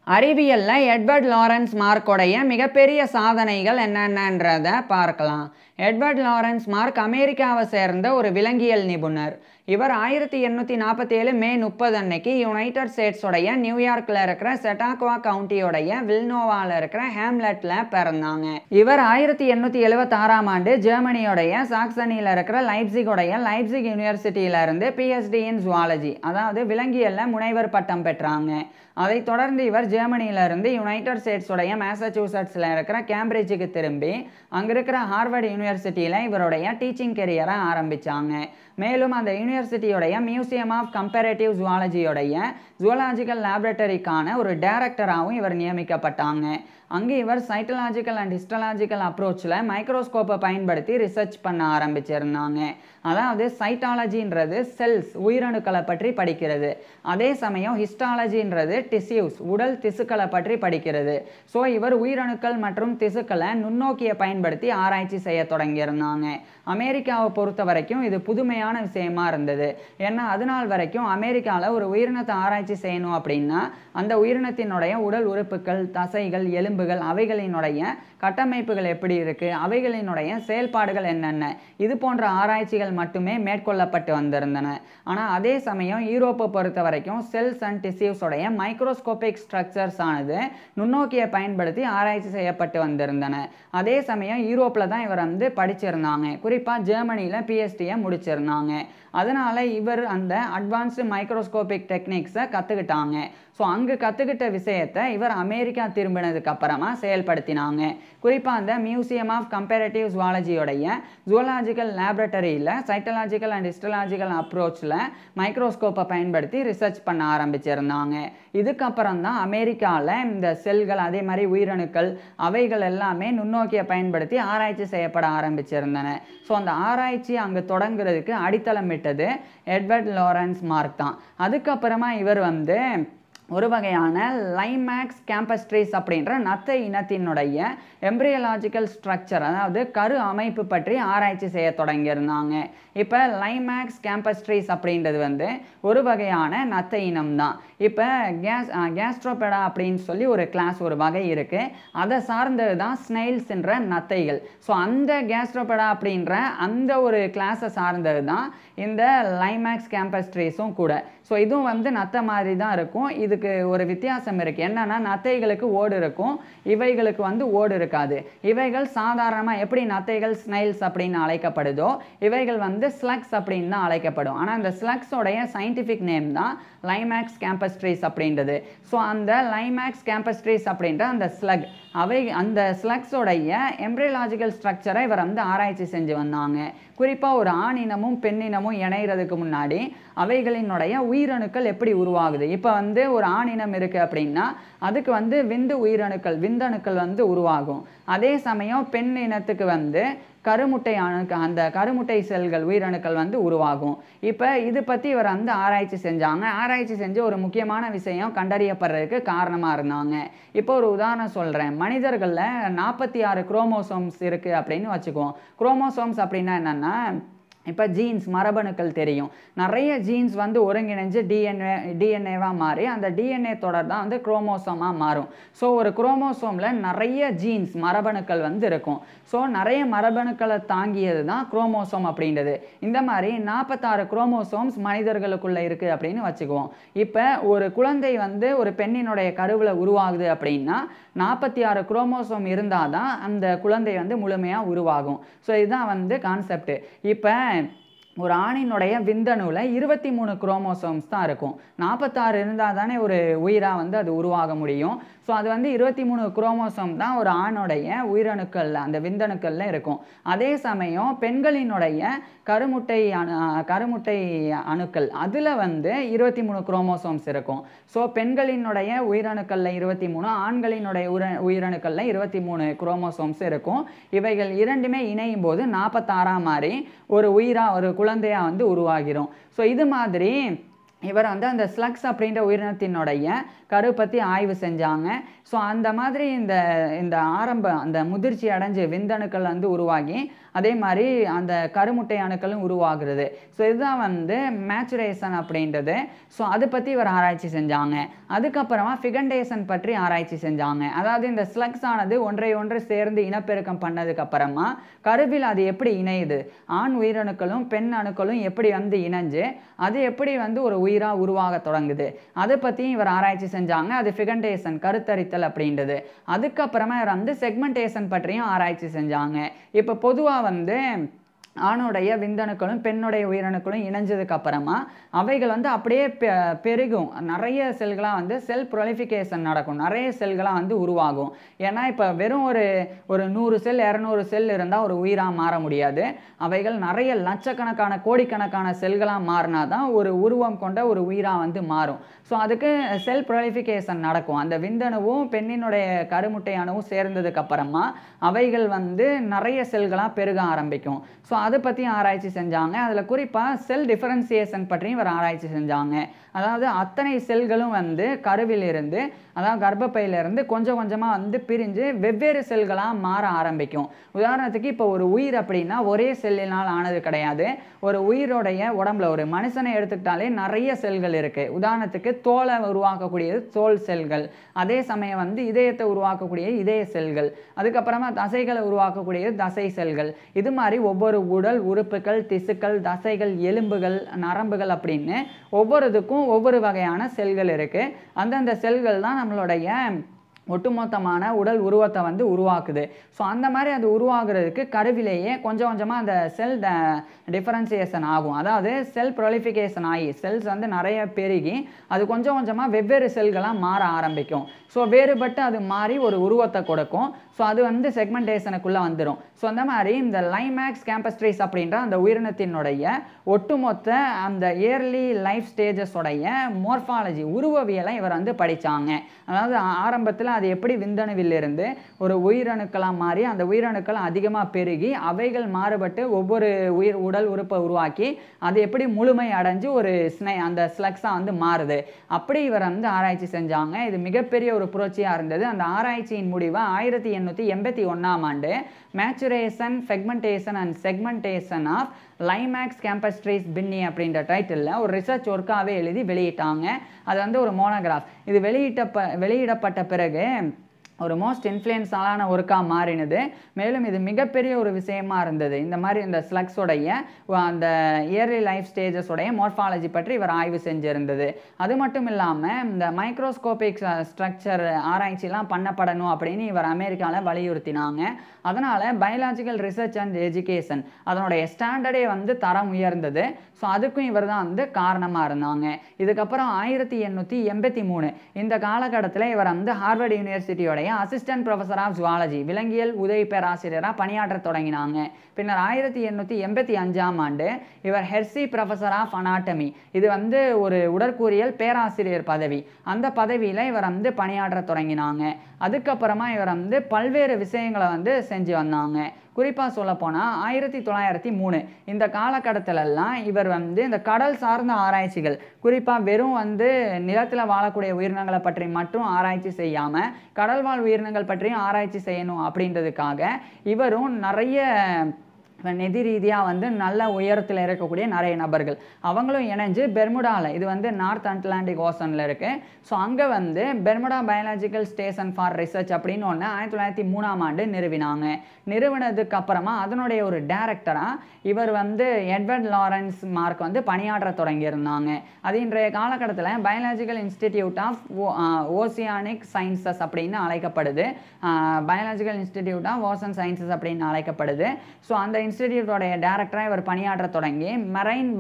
அறிவியல்ல Edward Lawrence மார்க்கோடைய மிகப்பெரிய சாதனைகள் என்னென்னன்றத பார்க்கலாம். எட்வர்ட் லாரன்ஸ் மார்க் அமெரிக்காவை சேர்ந்த ஒரு விலங்கியல் நிபுணர். இவர் 1847 மே 30 அன்னைக்கு யுனைடெட் ஸ்டேட்ஸோடைய நியூயார்க்கில் இருக்கிற செட்டாக்வா கவுண்டியோடைய வில்னோவாவில் இருக்கிற ஹேம்லெட்டில் பிறந்தாங்க. இவர் 1876ஆம் ஆண்டு ஜெர்மனியோடைய சாக்சனியில் இருக்கிற லைப்சிகோடைய லைப்சிக் யூனிவர்சிட்டியிலிருந்து PhD இன் ஜுவாலஜி, அதாவது விலங்கியல்ல முனைவர் பட்டம் பெற்றாங்க. அதைத் தொடர்ந்து இவர் ஜெர்மனியிலிருந்து யுனைடெட் ஸ்டேட்ஸோடைய மேசச்சூசட்ஸில் இருக்கிற கேம்பிரிட்ஜுக்கு திரும்பி அங்கே இருக்கிற ஹார்வர்ட் யூனிவர்சிட்டியில் இவருடைய டீச்சிங் கெரியரை ஆரம்பித்தாங்க. மேலும் அந்த யூனிவர்சிட்டியோடைய மியூசியம் ஆஃப் கம்பேரேட்டிவ் ஜுவாலஜியோடைய ஜுவாலஜிக்கல் லேபரட்டரிக்கான ஒரு டைரக்டராகவும் இவர் நியமிக்கப்பட்டாங்க. அங்கே இவர் சைட்டலாஜிக்கல் அண்ட் ஹிஸ்டாலஜிக்கல் அப்ரோச்சில் மைக்ரோஸ்கோப்பை பயன்படுத்தி ரிசர்ச் பண்ண ஆரம்பிச்சிருந்தாங்க. அதாவது சைட்டாலஜின்றது செல்ஸ் உயிரணுக்களை பற்றி படிக்கிறது, அதே சமயம் ஹிஸ்டாலஜின்றது டிஷ்யூஸ் உடல் திசுக்களை பற்றி படிக்கிறது. ஸோ இவர் உயிரணுக்கள் மற்றும் திசுக்களை நுண்ணோக்கியை பயன்படுத்தி ஆராய்ச்சி செய்ய தொடங்கியிருந்தாங்க. அமெரிக்காவை பொறுத்த வரைக்கும் இது புதுமையான விஷயமா இருந்தது. ஏன்னா அதனால் வரைக்கும் அமெரிக்காவில் ஒரு உயிரினத்தை ஆராய்ச்சி செய்யணும் அப்படின்னா அந்த உயிரினத்தினுடைய உடல் உறுப்புகள், தசைகள், எலும்புகள், அவைகளினுடைய கட்டமைப்புகள் எப்படி இருக்கு, அவைகளினுடைய செயல்பாடுகள் என்னென்ன, இது போன்ற ஆராய்ச்சிகள் மட்டுமே மேற்கொள்ளப்பட்டு வந்திருந்தன. ஆனால் அதே சமயம் யூரோப்பை பொறுத்த வரைக்கும் செல்ஸ் அண்ட் டிஷ்யூஸோடைய மைக்ரோஸ்கோபிக் ஸ்ட்ரக்சர்ஸ் ஆனது நுண்ணோக்கியை பயன்படுத்தி ஆராய்ச்சி செய்யப்பட்டு வந்திருந்தன. அதே சமயம் யூரோப்பில் தான் இவர் படிச்சிருந்தாங்க. குறிப்பாக ஜெர்மனியில் PhD-யை முடிச்சிருந்தாங்க. அதனால இவர் அந்த அட்வான்ஸ்டு மைக்ரோஸ்கோபிக் டெக்னிக்ஸை கற்றுக்கிட்டாங்க. ஸோ அங்கே கற்றுக்கிட்ட விஷயத்தை இவர் அமெரிக்கா திரும்பினதுக்கு அப்புறமா செயல்படுத்தினாங்க. குறிப்பாக அந்த மியூசியம் ஆஃப் கம்பேரேட்டிவ் ஜுவாலஜியோடைய ஜுவாலஜிக்கல் லேபரட்டரியில் சைட்டலாஜிக்கல் அண்ட் ஹிஸ்டாலஜிக்கல் அப்ரோச்சில் மைக்ரோஸ்கோப்பை பயன்படுத்தி ரிசர்ச் பண்ண ஆரம்பிச்சிருந்தாங்க. இதுக்கப்புறம் தான் அமெரிக்காவில் இந்த செல்கள், அதே மாதிரி உயிரணுக்கள், அவைகள் எல்லாமே நுண்ணோக்கியை பயன்படுத்தி ஆராய்ச்சி செய்யப்பட ஆரம்பிச்சிருந்தன. ஸோ அந்த ஆராய்ச்சி அங்கே தொடங்குறதுக்கு அடித்தளமிட்டது எட்வர்ட் லாரன்ஸ் மார்க் தான். அதுக்கப்புறமா இவர் ஒரு வகையான லைமேக்ஸ் கேம்பஸ்ட்ரீஸ் அப்படின்ற நத்தை இனத்தினுடைய எம்ப்ரியாலஜிக்கல் ஸ்ட்ரக்சர், அதாவது கரு அமைப்பு பற்றி ஆராய்ச்சி செய்ய தொடங்கியிருந்தாங்க. இப்போ லைமேக்ஸ் கேம்பஸ்ட்ரீஸ் அப்படின்றது ஒரு வகையான நத்தை இனம் தான். இப்போ கேஸ்ட்ரோபெடா அப்படின்னு சொல்லி ஒரு கிளாஸ், ஒரு வகை இருக்குது. அதை சார்ந்தது தான் ஸ்னெயில்ஸ்ன்ற நத்தைகள். ஸோ அந்த கேஸ்ட்ரோபெடா அப்படின்ற அந்த ஒரு கிளாஸை சார்ந்தது தான் இந்த லைமேக்ஸ் கேம்பஸ்ட்ரீஸும் கூட. ஸோ இதுவும் நத்தை மாதிரி தான் இருக்கும். இதுக்கு ஒரு வித்தியாசம் இருக்குது. என்னன்னா நத்தைகளுக்கு ஓடு இருக்கும், இவைகளுக்கு ஓடு இருக்காது. இவைகள் சாதாரணமாக எப்படி நத்தைகள் ஸ்னைல்ஸ் அப்படின்னு அழைக்கப்படுதோ இவைகள் ஸ்லக்ஸ் அப்படின்னு தான் அழைக்கப்படும். ஆனால் இந்த ஸ்லக்ஸோடைய சயின்டிஃபிக் நேம் தான் லைமேக்ஸ் கேம்பஸ்ட்ரீஸ் அப்படின்றது. ஸோ அந்த லைமேக்ஸ் கேம்பஸ்ட்ரீஸ் அப்படின்ற அந்த ஸ்லக், அந்த ஸ்லக்ஸோடைய எம்ப்ரியாலஜிக்கல் ஸ்ட்ரக்சரை இவர் ஆராய்ச்சி செஞ்சு வந்தாங்க. குறிப்பாக ஒரு ஆணினமும் பெண்ணினமும் இணைகிறதுக்கு முன்னாடி அவைகளினுடைய உயிரணுக்கள் எப்படி உருவாகுது. இப்போ ஒரு ஆணினம் இருக்குது அப்படின்னா அதுக்கு விந்து உயிரணுக்கள், விந்தணுக்கள் உருவாகும். அதே சமயம் பெண் இனத்துக்கு கருமுட்டை அந்த கருமுட்டை செல்கள், உயிரணுக்கள் உருவாகும். இப்போ இது பற்றி இவர் ஆராய்ச்சி செஞ்சாங்க. ஆராய்ச்சி செஞ்சு ஒரு முக்கியமான விஷயம் கண்டறியப்படுறதுக்கு காரணமாக இருந்தாங்க. இப்போ ஒரு உதாரணம் சொல்கிறேன். மனிதர்களில் 46 குரோமோசோம்ஸ் இருக்குது அப்படின்னு வச்சுக்குவோம். குரோமோசோம்ஸ் அப்படின்னா என்னென்னா, இப்போ ஜீன்ஸ், மரபணுக்கள் தெரியும். நிறைய ஜீன்ஸ் ஒருங்கிணைஞ்சு டிஎன்ஏவாக மாறி அந்த டிஎன்ஏ தொடர் தான் குரோமோசோமாக மாறும். ஸோ ஒரு குரோமோசோமில் நிறைய ஜீன்ஸ், மரபணுக்கள் இருக்கும். ஸோ நிறைய மரபணுக்களை தாங்கியது தான் குரோமோசோம் அப்படின்றது. இந்த மாதிரி 46 குரோமோசோம்ஸ் மனிதர்களுக்குள்ளே இருக்குது அப்படின்னு வச்சுக்குவோம். இப்போ ஒரு குழந்தை ஒரு பெண்ணினுடைய கருவில் உருவாகுது அப்படின்னா 46 குரோமோசோம் இருந்தால் தான் அந்த குழந்தை முழுமையாக உருவாகும். ஸோ இதுதான் கான்செப்ட். இப்போ ஒரு ஆணினுடைய விந்தணுவில் 23 குரோமோசோம்ஸ் தான் இருக்கும். 46 இருந்தால் தானே ஒரு உயிராக அது உருவாக முடியும். ஸோ அது 23 குரோமோசோம் தான் ஒரு ஆணுடைய உயிரணுக்களில், அந்த விந்தணுக்களில் இருக்கும். அதே சமயம் பெண்களினுடைய கருமுட்டை அணுக்கள் அதில் 23 குரோமோசோம்ஸ் இருக்கும். ஸோ பெண்களினுடைய உயிரணுக்களில் 23, ஆண்களினுடைய உயிரணுக்களில் 23 குரோமோசோம்ஸ் இருக்கும். இவைகள் இரண்டுமே இணையும் போது 46 மாதிரி ஒரு உயிராக, ஒரு குழந்தையாக உருவாகிரும். ஸோ இது மாதிரி இவர் அந்த ஸ்லக்ஸ் அப்படின்ற உயிரினத்தினுடைய கரு பற்றி ஆய்வு செஞ்சாங்க. ஸோ அந்த மாதிரி இந்த இந்த அந்த முதிர்ச்சி அடைஞ்சு விந்தணுக்கள் வந்து உருவாகி அதே மாதிரி அந்த கருமுட்டை அணுக்களும் உருவாகிறது. ஸோ இதுதான் வந்து மேச்சுரேஷன் அப்படின்றது. ஸோ அதை பற்றி இவர் ஆராய்ச்சி செஞ்சாங்க. அதுக்கப்புறமா ஃபிகண்டேஷன் பற்றி ஆராய்ச்சி செஞ்சாங்க. அதாவது இந்த ஸ்லக்ஸ் ஆனது ஒன்றை ஒன்று சேர்ந்து இனப்பெருக்கம் பண்ணதுக்கு அப்புறமா கருவில் அது எப்படி இணையுது, ஆண் உயிரணுக்களும் பெண் அணுக்களும் எப்படி வந்து இணைஞ்சு அது எப்படி வந்து ஒரு உயிராக உருவாக தொடங்குது, அதை பற்றியும் இவர் ஆராய்ச்சி செஞ்சாங்க. அது ஃபிகண்டேஷன், கருத்தரித்தல் அப்படின்றது. அதுக்கப்புறமா இவர் வந்து செக்மெண்டேஷன் பற்றியும் ஆராய்ச்சி செஞ்சாங்க. இப்போ பொதுவாக வந்து ஆணுடைய விந்தணுக்களும் பெண்ணுடைய உயிரணுக்களும் இணைஞ்சதுக்கு அப்புறமா அவைகள் வந்து அப்படியே பெருகும். நிறைய செல்களாக வந்து செல் ப்ரொலிஃபிகேஷன் நடக்கும், நிறைய செல்களாக வந்து உருவாகும். ஏன்னா இப்போ வெறும் ஒரு 100 செல் 200 செல் இருந்தால் ஒரு உயிராக மாற முடியாது. அவைகள் நிறைய லட்சக்கணக்கான கோடிக்கணக்கான செல்களாக மாறினா தான் ஒரு உருவம் கொண்ட ஒரு உயிராக வந்து மாறும். ஸோ அதுக்கு செல் ப்ரொலிஃபிகேஷன் நடக்கும். அந்த விந்தணுவும் பெண்ணினுடைய கருமுட்டை அணுவும் சேர்ந்ததுக்கு அப்புறமா அவைகள் வந்து நிறைய செல்களாக பெருக ஆரம்பிக்கும். ஸோ அதை பற்றி ஆராய்ச்சி செஞ்சாங்க. அதில் குறிப்பாக செல் டிஃபரன்சியேஷன் பற்றியும் இவர் ஆராய்ச்சி செஞ்சாங்க. அதாவது அத்தனை செல்களும் வந்து கருவிலிருந்து, அதாவது கர்ப்பப்பையிலிருந்து கொஞ்சம் கொஞ்சமாக வந்து பிரிஞ்சு வெவ்வேறு செல்களாக மாற ஆரம்பிக்கும். உதாரணத்துக்கு இப்போ ஒரு உயிர் அப்படின்னா ஒரே செல்லினால் ஆனது கிடையாது. ஒரு உயிரோடைய உடம்புல ஒரு மனுஷனை எடுத்துக்கிட்டாலே நிறைய செல்கள் இருக்குது. உதாரணத்துக்கு தோலை உருவாக்கக்கூடியது தோல் செல்கள், அதே சமயம் வந்து இதயத்தை உருவாக்கக்கூடிய இதய செல்கள், அதுக்கப்புறமா தசைகளை உருவாக்கக்கூடியது தசை செல்கள். இது மாதிரி ஒவ்வொரு உடல் உறுப்புகள், திசுக்கள், தசைகள், எலும்புகள், நரம்புகள் அப்படின்னு ஒவ்வொருதுக்கும் ஒவ்வொரு வகையான செல்கள் இருக்குது. அந்தந்த செல்கள் தான் நம்மளுடைய ஒட்டுமொத்தமான உடல் உருவத்தை வந்து உருவாக்குது. ஸோ அந்த மாதிரி அது உருவாகிறதுக்கு கருவிலேயே கொஞ்சம் கொஞ்சமாக அந்த செல் டிஃபரன்சியேஷன் ஆகும். அதாவது செல் ப்ரொலிஃபிகேஷன் ஆகி செல்ஸ் வந்து நிறைய பெருகி அது கொஞ்சம் கொஞ்சமாக வெவ்வேறு செல்களாக மாற ஆரம்பிக்கும். ஸோ வேறுபட்டு அது மாறி ஒரு உருவத்தை கொடுக்கும். ஸோ அது வந்து செக்மெண்டேஷனுக்குள்ளே வந்துடும். ஸோ அந்த மாதிரி இந்த லைமேக்ஸ் கேம்பஸ்ட்ரிஸ் அப்படின்ற அந்த உயிரினத்தினுடைய ஒட்டுமொத்த அந்த இயர்லி லைஃப் ஸ்டேஜஸோடைய மோர்ஃபாலஜி, உருவவியலை இவர் வந்து படித்தாங்க. அதாவது ஆரம்பத்தில் அது எப்படி விந்தணுவிலிருந்து ஒரு உயிரணுக்களாக மாறி அந்த உயிரணுக்கள் அதிகமாக பெருகி அவைகள் மாறுபட்டு ஒவ்வொரு உடல் உறுப்பை உருவாக்கி அது எப்படி முழுமை அடைஞ்சு ஒரு அந்த ஸ்லக்ஸாக வந்து மாறுது, அப்படி இவர் வந்து ஆராய்ச்சி செஞ்சாங்க. இது மிகப்பெரிய ஒரு புரட்சியாக இருந்தது. அந்த ஆராய்ச்சியின் முடிவை 1881ஆம் ஆண்டு மேச்சுரேஷன், ஃபெக்மெண்டேஷன் அண்ட் செக்மெண்டேஷன் ஆஃப் லைமேக்ஸ் கேம்பஸ்ட்ரிஸ் பின்னி அப்படின்ற டைட்டிலில் ஒரு ரிசர்ச் ஒர்க்காகவே எழுதி வெளியிட்டாங்க. அது வந்து ஒரு மோனோகிராஃப். இது வெளியிடப்பட்ட பிறகு ஒரு மோஸ்ட் இன்ஃப்ளூயன்ஸான ஒர்க்காக மாறினது. மேலும் இது மிகப்பெரிய ஒரு விஷயமா இருந்தது. இந்த மாதிரி இந்த ஸ்லக்ஸோடைய அந்த இயர்லி லைஃப் ஸ்டேஜஸோடைய மோர்ஃபாலஜி பற்றி இவர் ஆய்வு செஞ்சிருந்தது. அது மட்டும் இல்லாமல் இந்த மைக்ரோஸ்கோபிக் ஸ்ட்ரக்சர் ஆராய்ச்சிலாம் பண்ணப்படணும் அப்படின்னு இவர் அமெரிக்காவில் வலியுறுத்தினாங்க. அதனால் பயாலஜிக்கல் ரிசர்ச் அண்ட் எஜுகேஷன் அதனுடைய ஸ்டாண்டர்டே வந்து தரம் உயர்ந்தது. ஸோ அதுக்கும் இவர் தான் வந்து காரணமாக இருந்தாங்க. இதுக்கப்புறம் 1883 இந்த காலகட்டத்தில் இவர் வந்து ஹார்வர்ட் யூனிவர்சிட்டியோடைய அசிஸ்டன்ட் ப்ரொஃபஸர் ஆஃப் ஜுவாலஜி, விலங்கியல் உதவி பேராசிரியராக பணியாற்ற தொடங்கினாங்க. பின்னர் 1885ஆம் ஆண்டு இவர் ஹெர்சி ப்ரொஃபஸர் ஆஃப் அனாட்டமி, இது வந்து ஒரு உடற்கூறியல் பேராசிரியர் பதவி, அந்த பதவியில் இவர் வந்து பணியாற்ற தொடங்கினாங்க. அதுக்கப்புறமா இவர் வந்து பல்வேறு விஷயங்களை வந்து செஞ்சு வந்தாங்க. குறிப்பாக சொல்லப்போனால் 1903 இந்த காலகட்டத்திலெல்லாம் இவர் வந்து இந்த கடல் சார்ந்த ஆராய்ச்சிகள், குறிப்பாக வெறும் வந்து நிலத்தில் வாழக்கூடிய உயிரினங்களை பற்றி மட்டும் ஆராய்ச்சி செய்யாமல் கடல்வாழ் உயிரினங்கள் பற்றியும் ஆராய்ச்சி செய்யணும் அப்படின்றதுக்காக இவரும் நிறைய நிதி ரீதியாக வந்து நல்ல உயரத்தில் இருக்கக்கூடிய நிறைய நபர்கள் அவங்களும் இணைஞ்சு பெர்முடாவில், இது வந்து நார்த் அட்லாண்டிக் ஓசனில் இருக்குது. ஸோ அங்கே வந்து Bermuda biological station for research அப்படின்னு ஒன்று 1903ஆம் ஆண்டு நிறுவினாங்க. நிறுவனதுக்கு அப்புறமா அதனுடைய ஒரு டைரக்டராக இவர் வந்து எட்வர்ட் லாரன்ஸ் மார்க் வந்து பணியாற்ற தொடங்கியிருந்தாங்க. அது இன்றைய காலகட்டத்தில் biological institute of oceanic sciences அப்படின்னு அழைக்கப்படுது. Biological institute of ocean sciences அப்படின்னு அழைக்கப்படுது. ஸோ அந்த இன்ஸ்டிடியூட்டோடைய டைரக்டராக இவர் பணியாற்ற தொடங்கி மெரைன்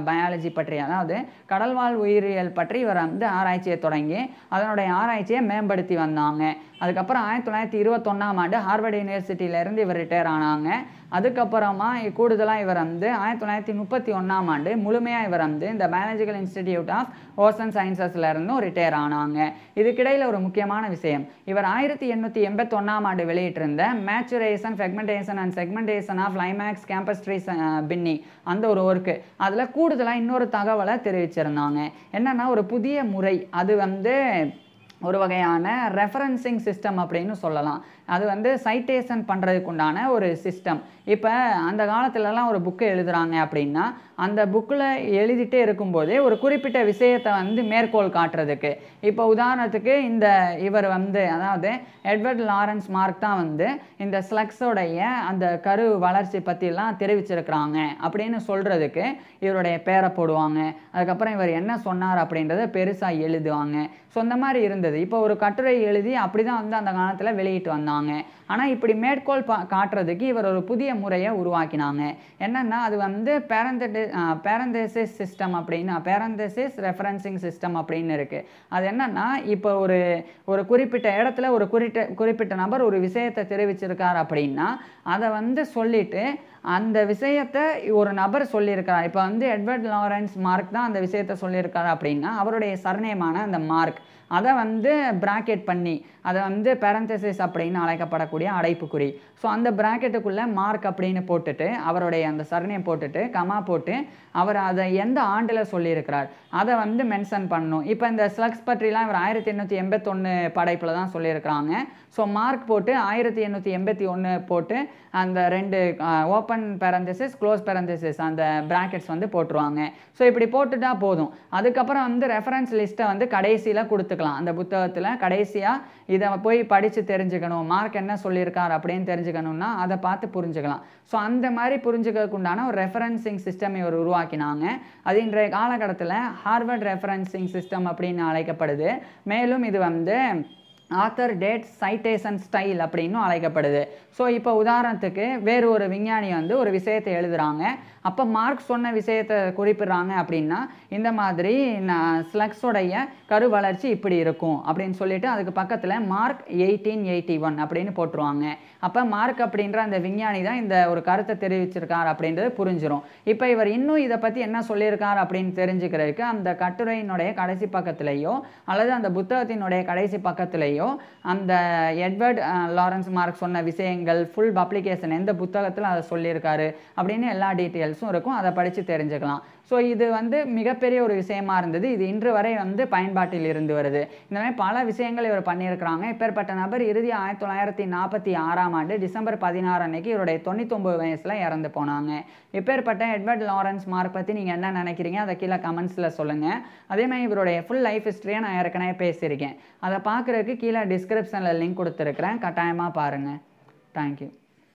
பயாலஜி பற்றி, அதாவது கடல்வாழ் உயிரியல் பற்றி இவர் வந்து ஆராய்ச்சியை தொடங்கி அதனுடைய ஆராய்ச்சியை மேம்படுத்தி வந்தாங்க. அதுக்கப்புறம் 1921ஆம் ஆண்டு ஹார்வர்ட் யூனிவர்சிட்டியிலேருந்து இவர் ரிட்டையர் ஆனாங்க. அதுக்கப்புறமா கூடுதலாக இவர் வந்து 1931ஆம் ஆண்டு முழுமையாக இவர் வந்து இந்த பயாலஜிக்கல் இன்ஸ்டிடியூட் ஆஃப் ஓசன் சயின்சஸ்ல இருந்தும் ரிட்டையர் ஆனாங்க. இதுக்கிடையில் ஒரு முக்கியமான விஷயம், இவர் 1881ஆம் ஆண்டு வெளியிட்டிருந்த மேச்சுரேஷன் ஃபெக்மெண்டேஷன் அண்ட் செக்மெண்டேஷன் ஆஃப் லைமேக்ஸ் கேம்பஸ்ட்ரி பின்னி அந்த ஒரு ஒர்க்கு, அதில் கூடுதலாக இன்னொரு தகவலை தெரிவிச்சிருந்தாங்க. என்னன்னா ஒரு புதிய முறை, அது வந்து ஒரு வகையான ரெஃபரன்சிங் சிஸ்டம் அப்படின்னு சொல்லலாம். அது வந்து சைட்டேஷன் பண்ணுறதுக்கு உண்டான ஒரு சிஸ்டம். இப்போ அந்த காலத்துலலாம் ஒரு புக்கு எழுதுகிறாங்க அப்படின்னா அந்த புக்கில் எழுதிட்டே இருக்கும்போதே ஒரு குறிப்பிட்ட விஷயத்தை வந்து மேற்கோள் காட்டுறதுக்கு, இப்போ உதாரணத்துக்கு இவர் வந்து அதாவது எட்வர்ட் லாரன்ஸ் மார்க் தான் வந்து இந்த ஸ்லக்ஸோடைய அந்த கரு வளர்ச்சி பற்றிலாம் தெரிவிச்சிருக்கிறாங்க அப்படின்னு சொல்கிறதுக்கு இவருடைய பேரை போடுவாங்க. அதுக்கப்புறம் இவர் என்ன சொன்னார் அப்படின்றத பெருசாக எழுதுவாங்க. ஸோ இந்த மாதிரி இருந்தது. இப்போ ஒரு கட்டுரை எழுதி அப்படி தான் வந்து அந்த காலத்தில் வெளியிட்டு வந்தாங்க. ஆனால் இப்படி மேற்கோள் காட்டுறதுக்கு இவர் ஒரு புதிய முறையை உருவாக்கினாங்க. என்னன்னா அது வந்து பேரந்தசிஸ் சிஸ்டம் அப்படின்னு, பேரந்தசிஸ் ரெஃபரன்சிங் சிஸ்டம் அப்படின்னு இருக்குது. அது என்னன்னா இப்போ ஒரு குறிப்பிட்ட இடத்துல ஒரு குறிப்பிட்ட நபர் ஒரு விஷயத்தை தெரிவிச்சிருக்கார் அப்படின்னா அதை வந்து சொல்லிட்டு அந்த விஷயத்தை ஒரு நபர் சொல்லியிருக்கார். இப்போ வந்து எட்வர்ட் லாரன்ஸ் மார்க் தான் அந்த விஷயத்தை சொல்லியிருக்காரு அப்படின்னா அவருடைய சர்நேமான அந்த மார்க் அதை வந்து பிராக்கெட் பண்ணி அதை வந்து பேரந்தசிஸ் அப்படின்னு அழைக்கப்படக்கூடிய அடைப்புக்குறி, ஸோ அந்த பிராக்கெட்டுக்குள்ளே மார்க் அப்படின்னு போட்டுட்டு அவருடைய அந்த சர்நேம் போட்டுட்டு கமா போட்டு அவர் அதை எந்த ஆண்டில் சொல்லியிருக்கிறார் அதை வந்து மென்ஷன் பண்ணணும். இப்போ இந்த ஸ்லக்ஸ் பற்றிலாம் இவர் 1881 படைப்பில் தான் சொல்லியிருக்கிறாங்க. ஸோ மார்க் போட்டு 1881 போட்டு அந்த ரெண்டு ஓப்பன் பேரந்தசிஸ் க்ளோஸ் பேரந்தசிஸ் அந்த பிராக்கெட்ஸ் வந்து போட்டுருவாங்க. ஸோ இப்படி போட்டுட்டா போதும். அதுக்கப்புறம் வந்து ரெஃபரன்ஸ் லிஸ்ட்டை வந்து கடைசியில் கொடுத்துக்கலாம். அந்த புத்தகத்தில் கடைசியாக இதை போய் படித்து தெரிஞ்சுக்கணும், மார்க் என்ன சொல்லியிருக்கார் அப்படின்னு தெரிஞ்சுக்கணும்னா அதை பார்த்து புரிஞ்சுக்கலாம். ஸோ அந்த மாதிரி புரிஞ்சுக்கிறதுக்கு உண்டான ஒரு ரெஃபரன்சிங் சிஸ்டம் இவர் உருவாக்கினாங்க. அது இன்றைய காலகட்டத்தில் ஹார்வர்ட் ரெஃபரன்சிங் சிஸ்டம் அப்படின்னு அழைக்கப்படுது. மேலும் இது வந்து ஆத்தர் டேட் சைட்டேஷன் ஸ்டைல் அப்படின்னு அழைக்கப்படுது. ஸோ இப்போ உதாரணத்துக்கு வேறு ஒரு விஞ்ஞானி வந்து ஒரு விஷயத்தை எழுதுகிறாங்க, அப்போ மார்க் சொன்ன விஷயத்தை குறிப்பிடுறாங்க அப்படின்னா இந்த மாதிரி ஸ்லக்ஸோடைய கரு வளர்ச்சி இப்படி இருக்கும் அப்படின்னு சொல்லிட்டு அதுக்கு பக்கத்தில் மார்க் 1881 அப்படின்னு போட்டுருவாங்க. அப்போ மார்க் அப்படின்ற அந்த விஞ்ஞானி தான் இந்த ஒரு கருத்தை தெரிவிச்சிருக்கார் அப்படின்றது புரிஞ்சிடும். இப்போ இவர் இன்னும் இதை பற்றி என்ன சொல்லியிருக்கார் அப்படின்னு தெரிஞ்சுக்கிறதுக்கு அந்த கட்டுரையினுடைய கடைசி பக்கத்திலேயோ அல்லது அந்த புத்தகத்தினுடைய கடைசி பக்கத்திலேயோ அந்த எட்வர்ட் லாரன்ஸ் மார்க் சொன்ன விஷயங்கள் ஃபுல் பப்ளிகேஷன் எந்த புத்தகத்தில் அதை சொல்லியிருக்காரு அப்படின்னு எல்லா டீட்டெயில்ஸும் இருக்கும், அதை படித்து தெரிஞ்சுக்கலாம். ஸோ இது வந்து மிகப்பெரிய ஒரு விஷயமா இருந்தது. இது இன்று வரை வந்து பயன்பாட்டில் இருந்து வருது. இந்த மாதிரி பல விஷயங்கள் இவர் பண்ணியிருக்கிறாங்க. இப்பேற்பட்ட நபர் இறுதி 1946ஆம் ஆண்டு டிசம்பர் 16 அன்னைக்கு இவருடைய 99 வயசில் இறந்து போனாங்க. இப்பேற்பட்ட எட்வர்ட் லாரன்ஸ் மார்க் பற்றி நீங்கள் என்ன நினைக்கிறீங்க அதை கீழே கமெண்ட்ஸில் சொல்லுங்கள். அதேமாதிரி இவருடைய ஃபுல் லைஃப் ஹிஸ்ட்ரியை நான் ஏற்கனவே பேசியிருக்கேன். அதை பார்க்குறதுக்கு கீழே டிஸ்கிரிப்ஷனில் லிங்க் கொடுத்துருக்குறேன், கட்டாயமாக பாருங்கள். தேங்க்யூ.